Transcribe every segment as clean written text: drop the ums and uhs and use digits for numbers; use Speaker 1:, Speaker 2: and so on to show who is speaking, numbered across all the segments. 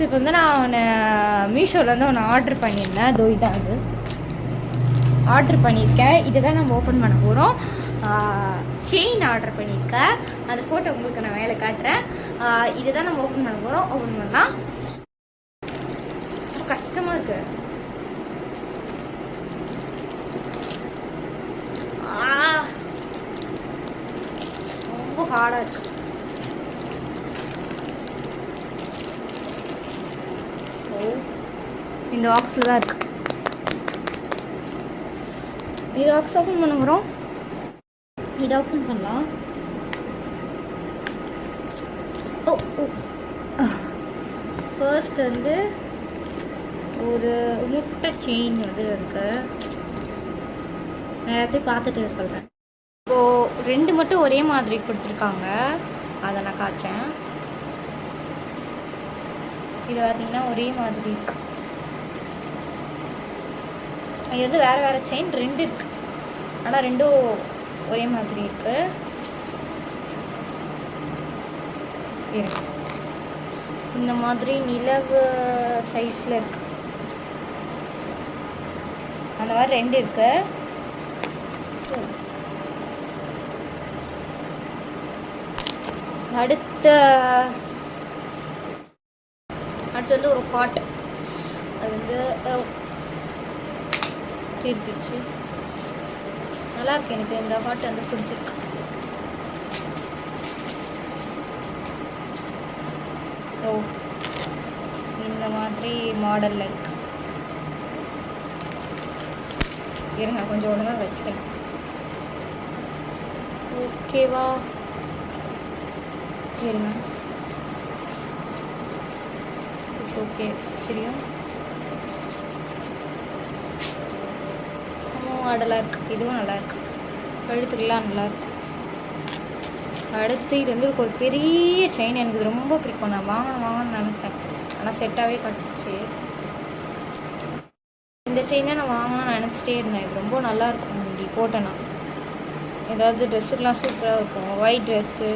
Speaker 1: இப்போ வந்து நான் மீஷோலேருந்து ஒன்று ஆர்டர் பண்ணியிருந்தேன். அதோ இதான் அது ஆர்டர் பண்ணியிருக்கேன். இதை தான் நம்ம ஓப்பன் பண்ண போகிறோம். செயின் ஆர்டர் பண்ணியிருக்கேன். அந்த ஃபோட்டோ உங்களுக்கு நான் மேலே காட்டுறேன். இதை தான் நம்ம ஓப்பன் பண்ண போகிறோம். ஓப்பன் பண்ணலாம். ரொம்ப கஷ்டமாக இருக்கு. ரொம்ப ஹார்டாக இருக்கு. இந்த பாக்ஸில் தான் இருக்கு. இது பாக்ஸ் ஓப்பன் பண்ண போகிறோம். இதை ஓப்பன் பண்ணலாம். ஃபர்ஸ்ட் வந்து ஒரு முட்டை செயின் வந்து இருக்கு. நான் எல்லாத்தையும் பார்த்துட்டு சொல்கிறேன். இப்போது 2 மட்டும் ஒரே மாதிரி கொடுத்துருக்காங்க. அதை நான் காட்டுறேன். இது பார்த்தீங்கன்னா ஒரே மாதிரி இருக்கு. இது வந்து வேறு வேறு செயின் 2 இருக்கு. ஆனால் 2ம் ஒரே மாதிரி இருக்கு. இந்த மாதிரி நிலவு சைஸில் இருக்கு. அந்த மாதிரி 2 இருக்கு. அடுத்து வந்து ஒரு ஹாட். அது வந்து தீர்ந்துச்சு. நல்லா இருக்கு. எனக்கு இந்த ஹாட் வந்து பிடிச்சிருக்கு. இந்த மாதிரி மாடலில் இருக்கு. இருங்க கொஞ்சம் ஒழுங்காக வச்சுக்கலாம். ஓகேவா? இருங்க. ஓகே சரியும் மாடலாக இருக்குது. இதுவும் நல்லா இருக்கு. கழுத்துக்கெல்லாம் நல்லா இருக்கு. அடுத்து இது வந்து ஒரு பெரிய செயின். எனக்கு இது ரொம்ப பிடிக்கும். நான் வாங்கணும்னு நினச்சேன். ஆனால் செட்டாகவே கிடச்சிச்சு. இந்த செயினை நான் வாங்கணும்னு நினச்சிட்டே இருந்தேன். இது ரொம்ப நல்லா இருக்கும். இப்படி போட்டேன்னா ஏதாவது ட்ரெஸ்ஸுக்கெலாம் சூப்பராக இருக்கும். ஒயிட் ட்ரெஸ்ஸு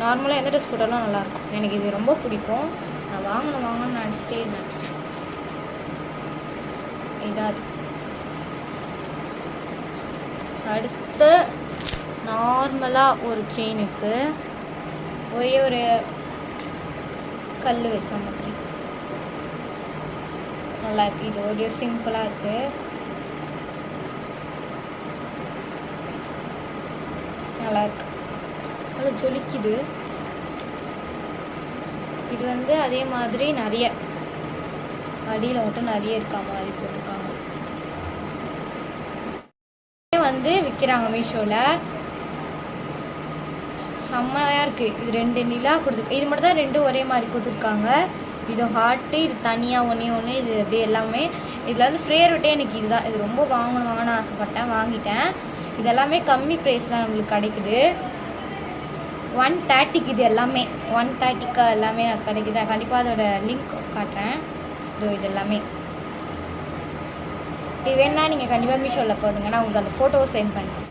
Speaker 1: நார்மலாக எந்த ட்ரெஸ் போட்டாலும் நல்லாயிருக்கும். எனக்கு இது ரொம்ப பிடிக்கும். நான் வாங்கணும்னு நினச்சிட்டே இருந்தேன். இதாவது அடுத்து நார்மலாக ஒரு செயின் இருக்குது. ஒரே ஒரு கல் வச்ச மாதிரி நல்லா இருக்கு. இது ஒரு சிம்பிளாக இருக்கு. நல்லா இருக்கு. நல்லா ஜொலிக்குது. இது வந்து அதே மாதிரி நிறைய அடியில் மட்டும் நிறைய இருக்கா மாதிரி போட்டிருக்காங்க. வந்து விற்கிறாங்க மீஷோவில். செம்மையாக இருக்குது. இது 2 நிலா கொடுத்துருக்கு. இது மட்டும் தான் 2 ஒரே மாதிரி கொடுத்துருக்காங்க. இது ஹார்ட்டு, இது தனியாக ஒன்று இது அப்படியே எல்லாமே. இதில் வந்து ஃபேவரட்டே எனக்கு இதுதான். இது ரொம்ப வாங்கணும்னு ஆசைப்பட்டேன். வாங்கிட்டேன். இது எல்லாமே கம்மி ப்ரைஸில் நம்மளுக்கு கிடைக்குது. 130க்கு இது எல்லாமே 130க்கு எல்லாமே எனக்கு கிடைக்குது. கண்டிப்பாக அதோட லிங்க் காட்டுறேன். இது எல்லாமே இது வேணா நீங்கள் கண்டிப்பாக மீஷோவில் போடுங்க. நான் உங்களுக்கு அந்த ஃபோட்டோவை சென்ட் பண்ணுறேன்.